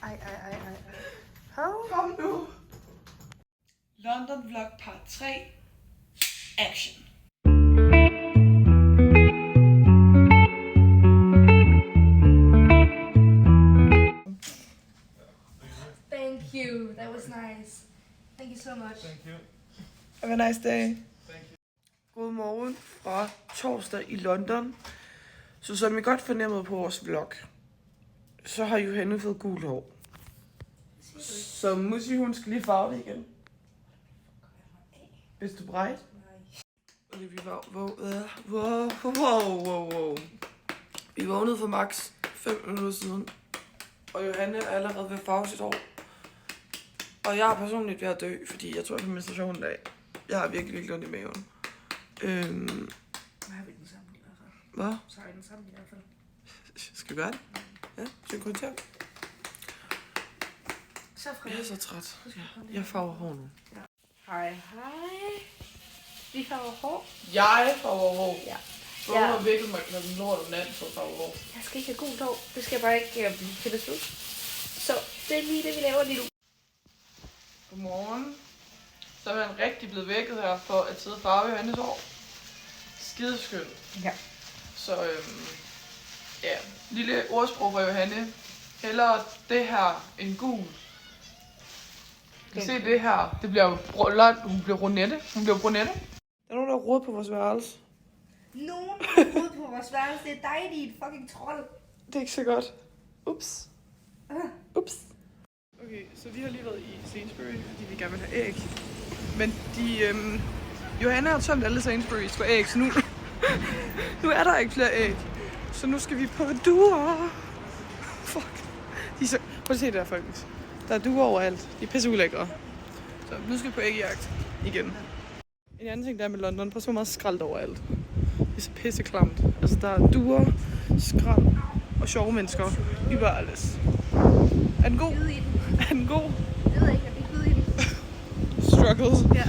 Ej. Kom nu. London Vlog part 3. Action. Thank you. That was nice. Thank you so much. Thank you. Have a nice day. Thank you. Godmorgen fra torsdag i London. Så som I godt fornemmede på vores vlog, så har Johanne fået gul hår. Så Musi, hun skal lige farve det igen. Hvis du brejt? Okay, vi var wow. Vi vågnede for max 5 minutter siden. Og Johanne er allerede ved at farve sit hår. Og jeg er personligt ved at dø, fordi jeg tror på menstruation i dag. Jeg har virkelig ondt i maven. Hvad har vi den sammen i hvert fald? Hvad? Så har vi den sammen i hvert fald. Skal vi gøre det? Ja, synkronisere. Så Jeg er så træt. Jeg farver hår nu. Hej. Vi farver hår. Jeg farver hår. Ja. Hvor har virkelig mig klokken lort om natten for at farve hår. Jeg skal ikke have gult hår. Det skal bare ikke pilles ud. Så det er lige det, vi laver lige nu. Godmorgen. Så er han rigtig blevet vækket her for at sidde og farve Johannes hår. Skideskønt. Ja. Så ja, lille ordsprog fra Johanne. Hellere det her end gul. Se det her. Det bliver hun bliver brunette. Hun bliver brunette. Der er nogen, der har rodet på vores værelse. Nogen har rodet på vores værelse. Det er dig, dit fucking trold. Det er ikke så godt. Ups. Okay, så vi har lige været i Sainsbury, fordi vi gerne vil have æg. Men Johanne har tømt alle Sainsburys for æg, så nu er der ikke flere æg. Så nu skal vi på duer. Fuck. De er så... Prøv at se det der, folkens. Der er duer overalt. De er pisse ulækre. Så nu skal vi på ægjagt igen. En anden ting, der er med London, prøv så meget skrald overalt. Det er så pisse klamt. Altså, der er duer, skrald og sjove mennesker. Überalles. Er den god? Bid i den. Er den god? Det ved jeg ikke, jeg fik bid i den. Struggles. Ja.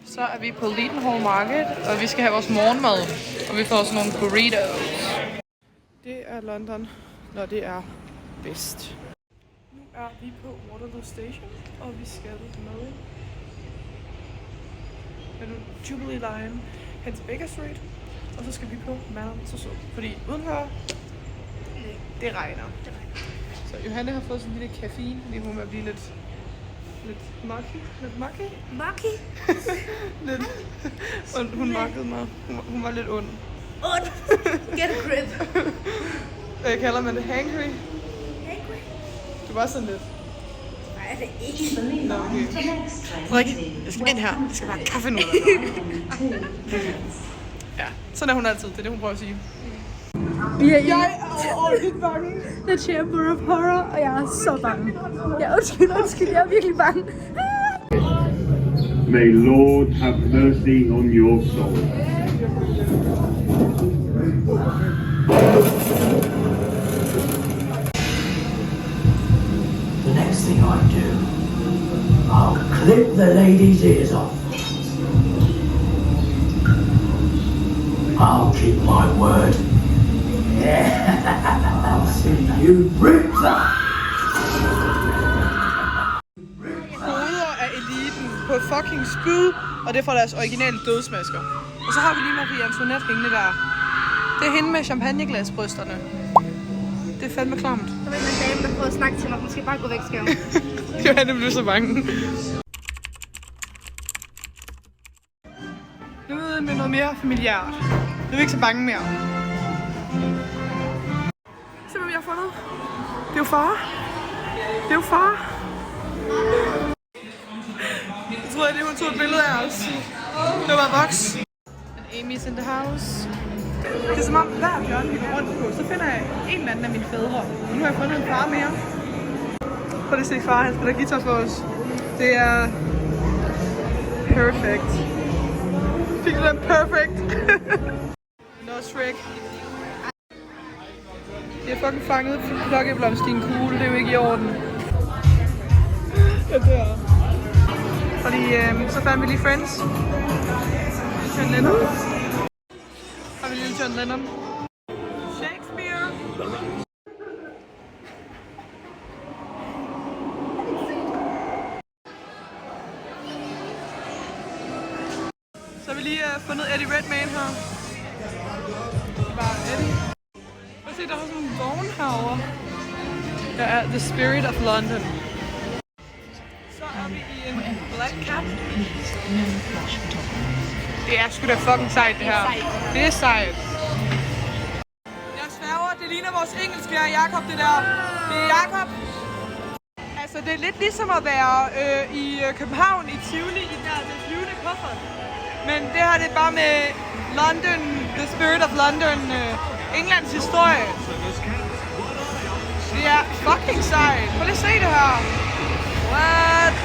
Så er vi på Leadenhall Market, og vi skal have vores morgenmad. Og vi får sådan nogle burritos. Det er London, når det er bedst. Nu er vi på Waterloo Station, og vi skal med Jubilee Line hen til Baker Street. Og så skal vi på Madame Tussauds, fordi udenfor det regner. Så Johanne har fået sådan en lille caffeine, fordi hun vil blive lidt mucky. Mucky? Lidt. Og hun makkede mig. Hun var lidt ond. Und! Get a grip. Jeg kalder man det hangry. Hangry? Du var sådan lidt. Nej, det er ikke. Nå, okay. Rikke, jeg skal ind her. Jeg skal bare have kaffe nu. Ja, sådan er hun altid. Det er det, hun prøver at sige. Vi er i Jeg er overordentligt bange. The Chamber of Horror, og jeg er så bange. Undskyld, jeg er virkelig bange. May Lord have mercy on your soul. The next thing I do, I'll clip the lady's ears off. I'll keep my word. I'll see you rip that. Hoveder af eliten på et fucking spyd, og det er fra deres originale dødsmasker. Og så har vi lige Marie Antoinette hængende der. Det er hende med champagneglasbrysterne. Det er fandme klamt. Der var en dame, der prøvede at snakke til mig. Hun skal bare gå væk, skæv. Johanne blev så bange. Nu er med noget mere familiært. Nu er vi ikke så bange mere. Se, hvad vi har fundet. Det er jo far. Det er jo far. Jeg tror, at hun tog et billede af os. Det var voks. Amy's in the house. Det er som om, hver hjørne vi går rundt på, så finder jeg en eller anden af mine fædre. Og nu har jeg fundet en far mere. Prøv lige at se far, han spiller guitar for os. Det er perfect. Fik du den perfect? Nå, Shrek. Jeg har fucking fanget klokkeblomst i en kugle, det er jo ikke i orden. Jeg dør. Fordi så fandt vi lige Friends. John Lennon. Shakespeare. Så har vi lige fundet Eddie Redmayne her. Det var Eddie. Prøv at se, der er sådan en vogn herovre. Der er The Spirit of London. Så er vi i en Black Cat. Det er sgu da fucking sejt, det her. Det er sejt. Jeg sværger, det ligner vores engelsklærer Jakob, det der. Det er Jakob. Altså, det er lidt ligesom at være i København i Tivoli i den flyvende kuffert. Men det her det er bare med London, The Spirit of London, Englands historie. Det er fucking sejt. Prøv lige at se det her. What?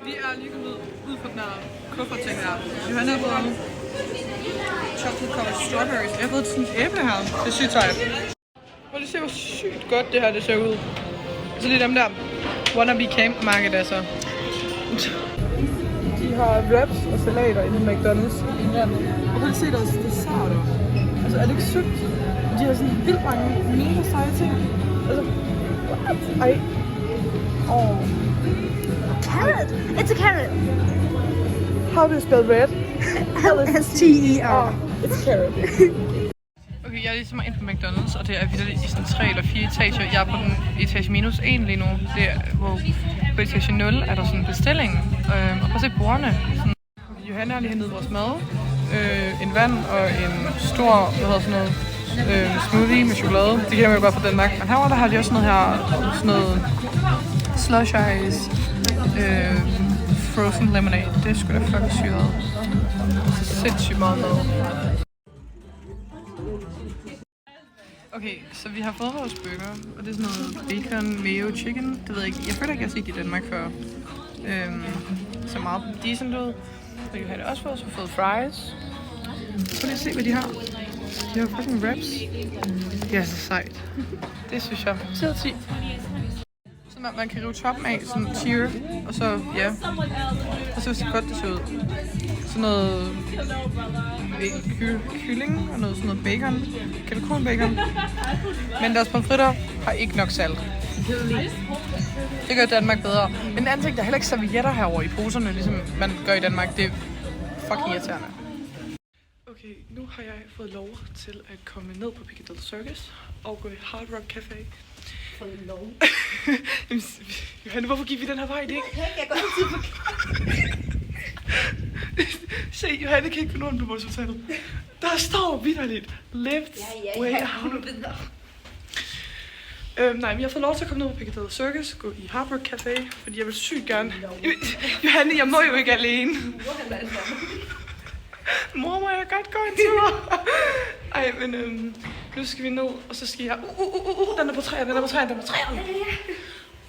Vi er lige kommet ud fra den her kuffert-ting her. Johanna har fået chocolate covered strawberries. Jeg har fået sådan et æble her. Det er sygt sejt. Prøv lige at se, hvor sygt godt det her det ser ud. Og så lige dem der wannabe camp market altså. De har wraps og salater i McDonald's i England. Og prøv lige at se deres desserter. Altså er det ikke sygt? De har sådan vildt mange mega seje ting. Altså, what? Ej. Carrot. It's a carrot. How do you spell red? L-S-T-E-R. It's carrot. Okay, jeg er ligesom ind på McDonald's, og det er vitterligt i sådan 3 eller 4 etager. Jeg er på den etage minus 1 lige nu. Det er, hvor på etage 0 er der sådan en bestilling. Og prøv at se bordene. Sådan. Okay, Johanna har lige hentet vores mad. En vand og en stor, smoothie med chokolade. Det kender man jo godt fra Danmark. Men herovre der har de også noget her, sådan noget slush ice, frozen lemonade. Det er sgu da fucking syret. Så sindssygt meget mad. Okay, så vi har fået vores burger, og det er sådan noget bacon, mayo, chicken. Det ved jeg ikke. Jeg føler ikke, jeg har set det i Danmark før. Så meget decent ud. Så Johanna også fået, så vi har fået fries. Prøv lige at se, hvad de har. De har fucking wraps. Det er så sejt. Det synes jeg. 10 ud af 10. Så man kan rive toppen af, sådan cheer, og så, ja. Og så godt det ser ud. Sådan noget kylling og noget sådan noget bacon. Kalkunbacon. Men deres pomfritter har ikke nok salt. Det gør Danmark bedre. Men en anden ting, der er heller ikke servietter herovre i poserne, ligesom man gør i Danmark. Det er fucking irriterende. Okay, nu har jeg fået lov til at komme ned på Piccadilly Circus og gå i Hard Rock Café. Fået lov? Johanne, hvorfor gik vi den her vej? Det ikke? Jeg går altid på Se, Johanne kan ikke finde rundt på vores hotel. Der står vitterligt Lift way out. Nej, men jeg har fået lov til at komme ned på Piccadilly Circus, gå i Hard Rock Café, fordi jeg vil sygt gerne. Johanne, jeg må jo ikke alene. Mor, må jeg godt gå en tur? Ej, men nu skal vi ned, og så skal jeg... den er på træerne, den er på træerne, den er på træerne.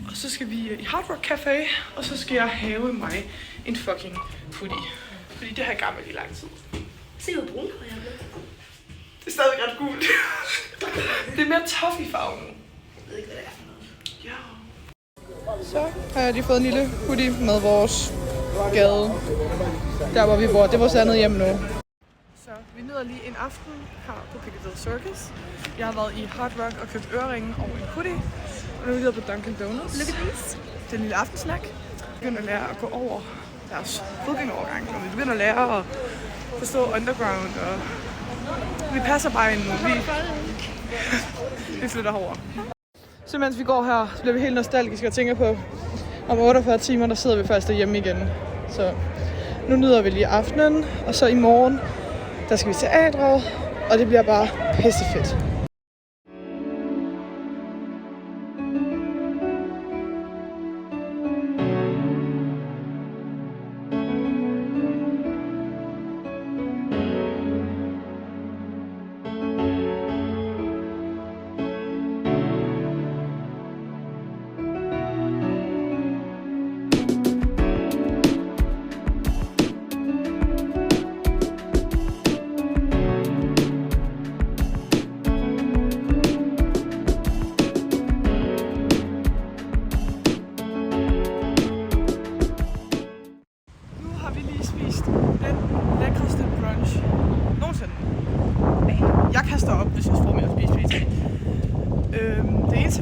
Og så skal vi i Hard Rock Café, og så skal jeg have mig en fucking hoodie. Fordi det har jeg gammelt i lang tid. Se, hvor brun jeg er blevet. Det er stadig ret gult. Det er mere toffee-farve nu. Jeg ved ikke, hvad det er for noget. Ja. Så har jeg lige fået en lille hoodie med vores gade. Der hvor vi bor. Det er vores andet hjem nu. Så vi nyder lige en aften her på Piccadilly Circus. Jeg har været i Hard Rock og købt øreringe og en hoodie. Og nu er vi nede på Dunkin' Donuts. Look at this. Det er en lille aftensnack. Vi begynder at lære at gå over deres fodgængerovergang. Og vi begynder at lære at forstå underground. Og vi passer bare ind nu. Vi flytter over. Så mens vi går her, så bliver vi helt nostalgiske og tænker på, om 48 timer, der sidder vi først derhjemme igen. Så nu nyder vi lige aftenen, og så i morgen, der skal vi til teatret, og det bliver bare pissefedt.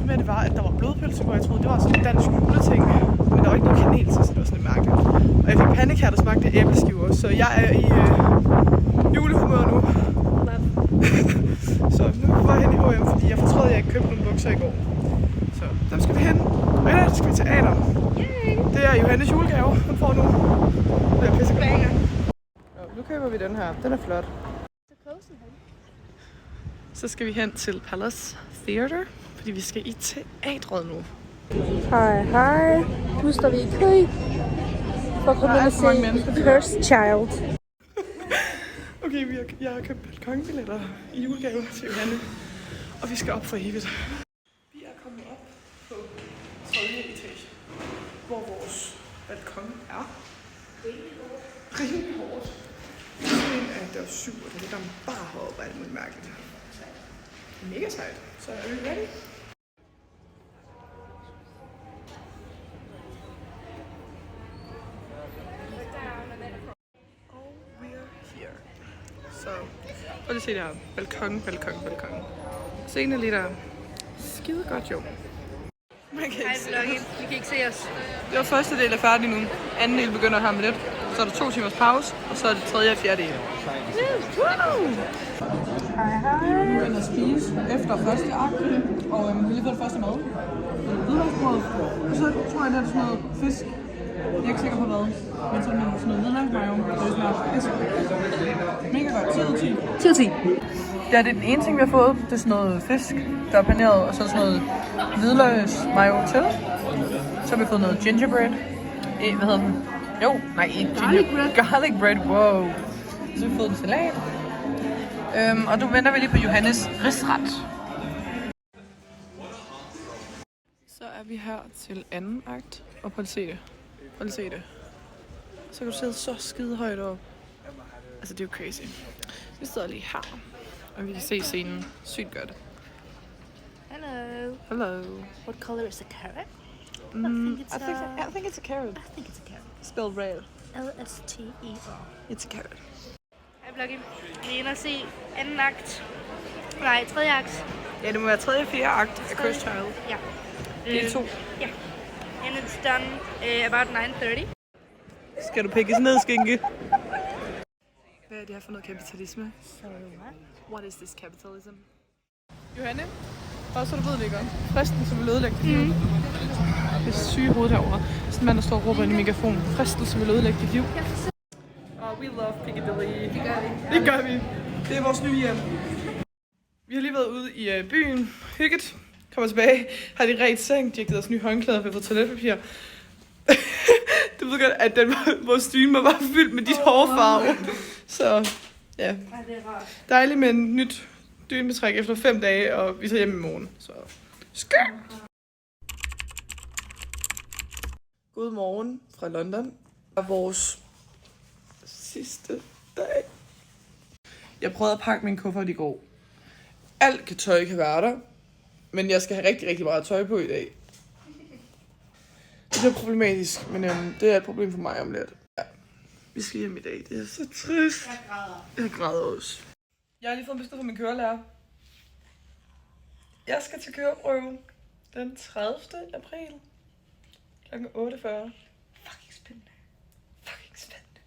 med, at det var, at der var blodpølse, hvor jeg troede, det var sådan en dansk juleting. Men der var ikke noget kanel til, så det var sådan lidt mærkeligt. Og jeg fik pandekager, der smagte æbleskiver, så jeg er i julehumør nu. Så nu var jeg hen i H&M, fordi jeg fortrød, at jeg ikke købte nogle bukser i går. Så dem skal vi hen. Og ellers skal vi til teater. Det er Johannes julegave, hun får nu. Det er pissegodt. Nu køber vi den her. Den er flot. Så skal vi hen til Palace Theatre, fordi vi skal i teatret nu. Hej, hej. Nu står vi i kø for at komme ind og se Cursed Child. Okay, jeg har købt balkonbilletter i julegave til Johanne, og vi skal op for evigt. Vi er kommet op på 3. etage, hvor vores balkon er. Rimelig hårdt. Der er 7, og det er der bare heroppe, alt muligt mærkeligt. Mega sejt. Så er vi ready? Og we're here. Så prøv lige at se det her. Balkon. Scenen er lige der. Skide godt jo. Man kan ikke se os. Vi kan ikke se os. Det var første del er færdig nu. Anden del begynder her med lidt. Så er der 2 timers pause, og så er det 3. og 4. del. Vi begynder at spise efter første akt, og vi har lige fået det første mad. Hvidløgsbrød, og så tror jeg, det er sådan noget fisk. Jeg er ikke sikker på hvad, men sådan noget hvidløgsmayo, det smager fisk. Mega godt, 10 ud af 10. 10 ud af 10. Ja, det er den ene ting, vi har fået. Det er sådan noget fisk, der er paneret, og så sådan noget hvidløgsmayo til. Så har vi fået noget gingerbread. Hvad hedder den? Jo, nej, ikke gingerbread. Garlic bread, wow. Så har vi fået en salat. Og nu venter vi lige på Johannes rigsret. Så er vi her til anden akt, og prøv at se det. Prøv at se det. Så kan du sidde så skide højt op. Altså, det er jo crazy. Vi sidder lige her, og vi kan se scenen sygt godt. Hello. Hello. What color is the carrot? I think it's a carrot. I think it's a carrot. Spelled red. L-S-T-E-R. It's a carrot. Hej, Blokkie. Vi er inde og se anden akt. Nej, 3. akt. Ja, det må være 3. og 4. akt af Cursed Child. Ja. Del 2. Ja. And it's done about 9:30. Skal du pikkes ned, skinke? Hvad er det her for noget kapitalisme? What is this capitalism? Johanne, bare så du ved det ikke om. Fristelse vil ødelægge dit liv. Det er syge hoved herovre. Sådan en mand, der står og råber ind i mikrofonen. Fristelse vil ødelægge dit liv. Oh, we love Piccadilly. Det gør vi. Det gør vi. Det er vores nye hjem. Vi har lige været ude i byen. Hygget. Kommer tilbage. Har de ret seng. De har givet os nye håndklæder. Vi har fået toiletpapir. Du ved godt, at vores dyne var bare fyldt med dit hårfarve. Så ja. Det er rart. Dejligt med en nyt dynebetræk efter 5 dage, og vi tager hjem i morgen. Så skørt! God morgen fra London. Det er vores sidste dag. Jeg prøvede at pakke min kuffert i går. Alt tøj kan være der, men jeg skal have rigtig, rigtig meget tøj på i dag. Det er problematisk, men det er et problem for mig om lidt. Ja. Vi skal hjem i dag. Det er så trist. Jeg græder også. Jeg har lige fået besked fra min kørelærer. Jeg skal til køreprøve den 30. april kl. 8:40. Fucking spændende. Fucking spændende.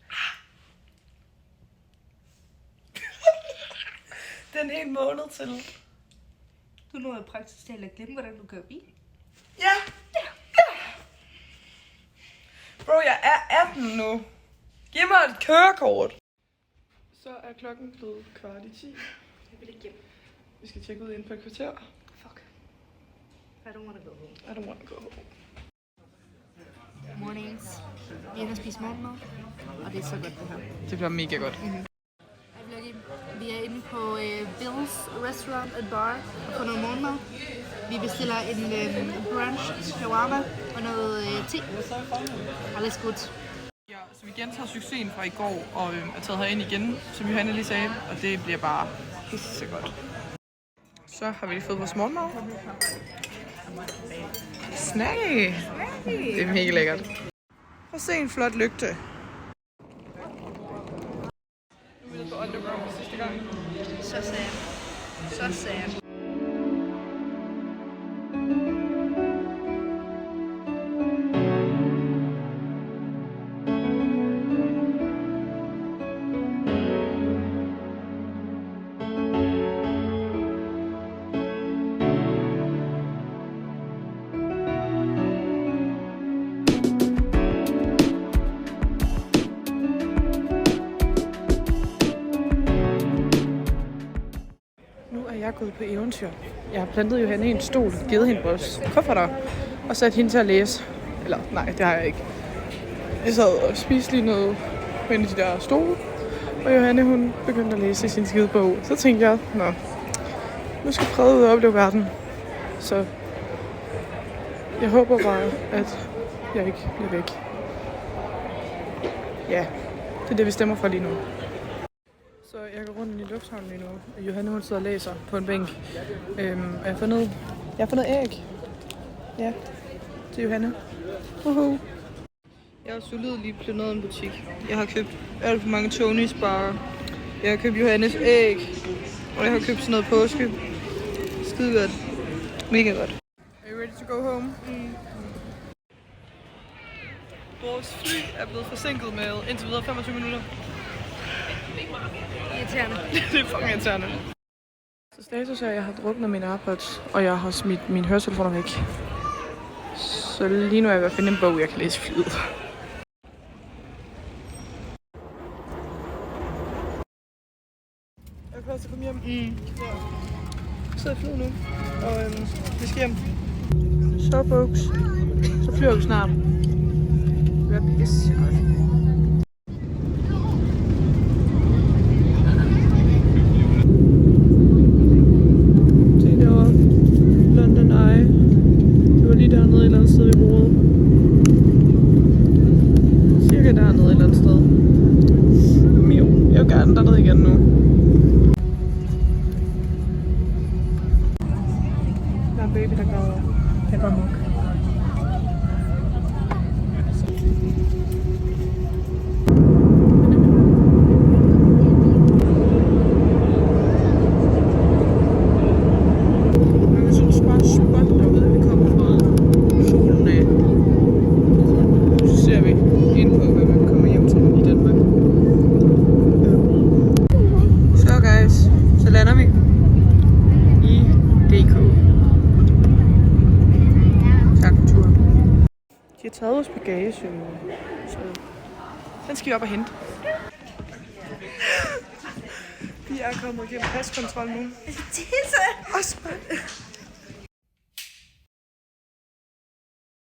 Det er en hel måned til. Du nåede jeg praktisk talt at glemme, hvordan du kører bil. Ja. Bro, jeg er 18 nu. Giv mig et kørekort. Så er klokken blevet 9:15. Jeg vil ikke hjem. Vi skal tjekke ud inden for et kvarter. Fuck. I don't wanna go home. I don't want to go home. Mornings. Vi er inde og spise morgenmad. Og det er så godt det her. Det bliver mega godt. Vi er inde på Bill's Restaurant and Bar og får noget morgenmad. Vi bestiller en brunch, shawarma og noget te. Alles godt. Ja, så vi gentager succesen fra i går og er taget herind igen, som Johanne lige sagde. Og det bliver bare så godt. Så har vi lige fået vores morgenmad. Snacky! Det er mega lækkert. Prøv at se en flot lygte. Nu er vi på Underground for sidste gang. Så sad. er gået på eventyr. Jeg har plantet Johanne i en stol, givet hende vores kufferter og sat hende til at læse. Eller nej, det har jeg ikke. Jeg sad og spiste lige noget på en af de der stole, og Johanne hun begyndte at læse i sin skide bog. Så tænkte jeg, nu skal jeg prøve ud og opleve verden. Så jeg håber bare, at jeg ikke bliver væk. Ja, det er det, vi stemmer for lige nu. Så jeg går rundt i lufthavnen lige nu. Johanne hun sidder og læser på en bænk. Og jeg har fundet æg. Ja, til Johanne. Jeg har solid lige plyndret en butik. Jeg har købt alt for mange Tonys barer. Jeg har købt Johannes æg. Og jeg har købt sådan noget påske. Skide godt. Mega godt. Are you ready to go home? Vores fly er blevet forsinket med indtil videre 25 minutter. Irriterende. Det er fucking irriterende. Så status er, at jeg har druknet mine AirPods, og jeg har smidt mine høretelefoner væk. Så lige nu er jeg ved at finde en bog, jeg kan læse i flyet. Jeg er klar til at komme hjem. Ja. Jeg sidder i flyet nu, og vi skal hjem. Så folks, så flyver vi snart. Det er pissegodt. Se derovre. London Eye. Det var lige dernede et eller andet sted, vi boede. Cirka dernede et eller andet sted. Jeg vil gerne dernede igen nu. Der er en baby, der græder. Det er bare muk. De har taget vores bagage, så den skal vi op og hente. Vi er kommet igennem paskontrol nu. Tisse! Og